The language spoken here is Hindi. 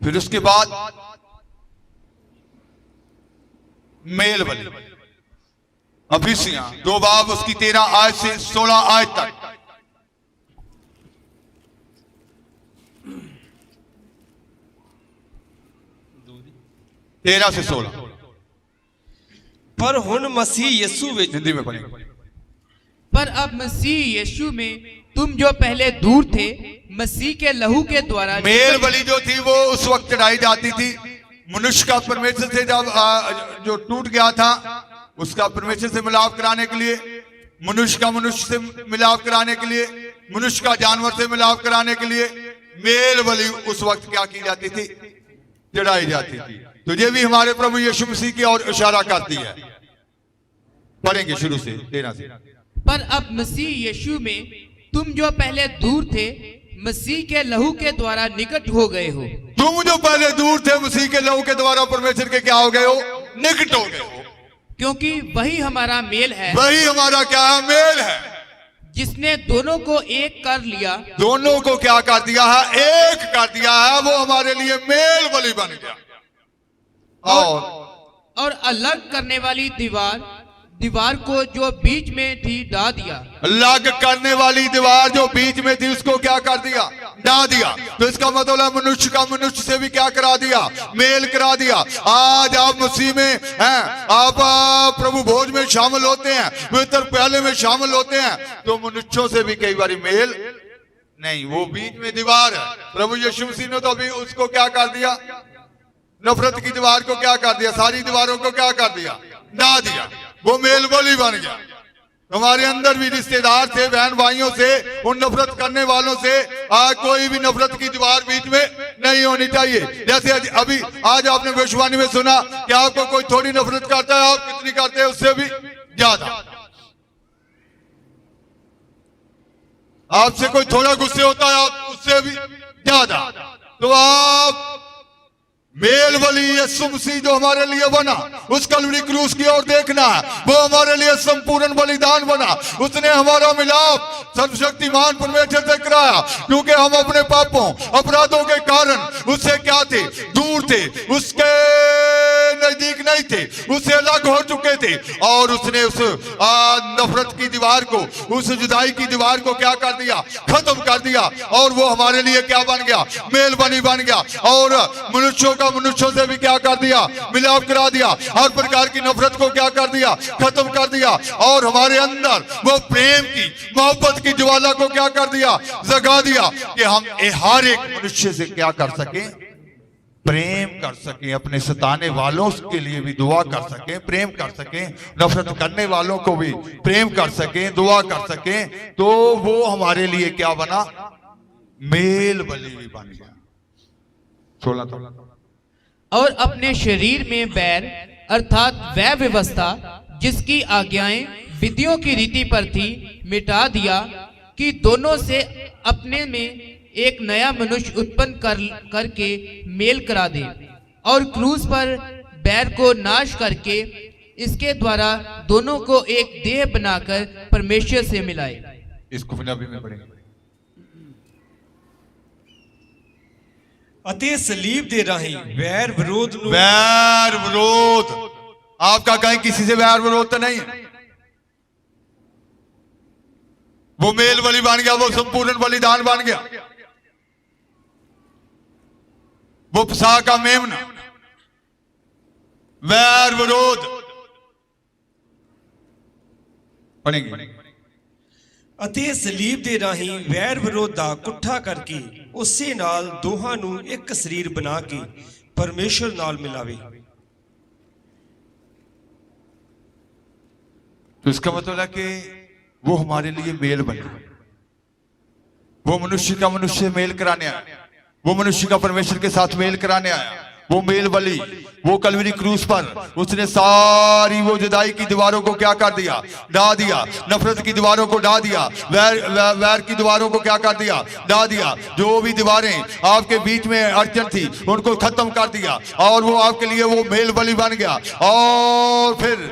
फिर उसके बाद मेल बलि, अफिसियां 2 बाब उसकी 13 आयत से 16 आयत तक। तेरह से 16। पर हुन मसीह यीशु विच, हिंदी में पढ़ेंगे। पर अब मसीह यीशु में तुम जो पहले दूर थे, मसीह के लहू के द्वारा मेल बलि जो थी वो उस वक्त चढ़ाई जाती थी। मनुष्य का परमेश्वर से जब जो टूट गया था, उसका परमेश्वर से मिलाप कराने के लिए, मनुष्य का मनुष्य से मिलाप कराने के लिए, मनुष्य का जानवर से मिलाप कराने के लिए मेल बलि उस वक्त क्या की जाती थी? चढ़ाई जाती थी। तो ये भी हमारे प्रभु यीशु मसीह की ओर इशारा करती है। पढ़ेंगे शुरू से 13 से। पर अब मसीह यीशु में तुम जो पहले दूर थे, मसीह के लहू के द्वारा निकट हो गए हो। तुम जो पहले दूर थे, मसीह के लहू के द्वारा परमेश्वर के क्या हो गए हो? निकट हो गए हो। क्योंकि वही हमारा मेल है, वही हमारा क्या है? मेल है, जिसने दोनों को एक कर लिया। दोनों को क्या कर दिया है? एक कर दिया है। वो हमारे लिए मेल बलि बन गया। और अलग करने वाली दीवार को जो बीच में थी ढा दिया। अलग करने वाली दीवार जो बीच में थी उसको क्या कर दिया? ढा दिया। तो इसका मतलब है मनुष्य का मनुष्य से भी क्या करा दिया? मेल करा दिया। आज आप मसीह में हैं, आप प्रभु भोज में शामिल होते हैं, पवित्र पहले में शामिल होते हैं, तो मनुष्यों से भी कई बार मेल नहीं, वो बीच में दीवार है। प्रभु यीशु मसीह ने तो अभी उसको क्या कर दिया? नफरत की दीवार को क्या कर दिया? सारी दीवारों को क्या कर दिया? ढा दिया। वो मेल बलि बन गया। हमारे अंदर भी रिश्तेदार थे, बहन भाइयों से, उन नफरत करने वालों से कोई भी नफरत की दीवार बीच में नहीं होनी चाहिए। जैसे अभी आज आपने भविष्यवाणी में सुना कि आपको कोई थोड़ी नफरत करता है, आप कितनी करते हैं? उससे भी ज्यादा। आपसे कोई थोड़ा गुस्से होता है, आप उससे भी ज्यादा। तो आप मेल बलि यीशु मसीह जो हमारे लिए बना, उस कलवरी क्रूस की ओर देखना है। वो हमारे लिए संपूर्ण बलिदान बना। उसने हमारा मिलाप सर्वशक्तिमान परमेश्वर से कराया, क्योंकि हम अपने पापों अपराधों के कारण उससे क्या थे? दूर थे, उसके नजदीक नहीं थे, उससे अलग हो चुके थे। और उसने उस नफरत की दीवार को, उस जुदाई की दीवार को क्या कर दिया? खत्म कर दिया। और वो हमारे लिए क्या बन गया? मेल बलि बन गया। और मनुष्यों का मनुष्यों से भी क्या कर दिया? मिलाप करा दिया। हर प्रकार की नफरत को क्या कर दिया? खत्म कर दिया। और हमारे अंदर वो प्रेम की, मोहब्बत की ज्वाला को क्या कर दिया? जगा दिया, कि हम हर एक मनुष्य से क्या कर सके? प्रेम कर सके। अपने सताने वालों के लिए भी दुआ कर सके, प्रेम कर सके। नफरत करने वालों को भी प्रेम कर सके, दुआ कर सके। तो वो हमारे लिए क्या बना? मेल बलि भी बन गया। 16। और अपने शरीर में बैर अर्थात वह व्यवस्था जिसकी आज्ञाएं विधियों की रीति पर थी, मिटा दिया, कि दोनों से अपने में एक नया मनुष्य उत्पन्न करके मेल करा दे, और क्रूस पर बैर को नाश करके इसके द्वारा दोनों को एक देह बनाकर परमेश्वर से मिलाए। इसको पंजाबी में पढ़ेंगे। अते सलीब दे राही वैर विरोध वैर विरोध, आपका कहीं किसी से वैर विरोध तो नहीं है। वो मेल बलि बन गया, वो संपूर्ण बलिदान बन गया, वो फसा का मेमना। वैर विरोध पढ़ेंगे। ਅਤੇ ਸਲੀਬ ਦੇ ਰਾਹੀਂ ਵੈਰ ਵਿਰੋਧ ਦਾ ਇਕੱਠਾ ਕਰਕੇ ਉਸੇ ਨਾਲ ਦੋਹਾਂ ਨੂੰ ਇੱਕ ਸਰੀਰ ਬਣਾ ਕੇ ਪਰਮੇਸ਼ਰ ਨਾਲ ਮਿਲਾਵੇ। तो इसका मतलब है कि वो हमारे लिए मेल बने। वो मनुष्य का मनुष्य मेल कराने आया, वो मनुष्य का परमेश्वर के साथ मेल कराने आया। वो मेल बलि, वो कलवरी क्रूस पर उसने सारी वो जुदाई की दीवारों को क्या कर दिया? ढा दिया। नफरत की दीवारों को ढा दिया। वैर की दीवारों को क्या कर दिया? ढा दिया। जो भी दीवारें आपके बीच में अड़चन थी उनको खत्म कर दिया, और वो आपके लिए वो मेल बलि बन गया। और फिर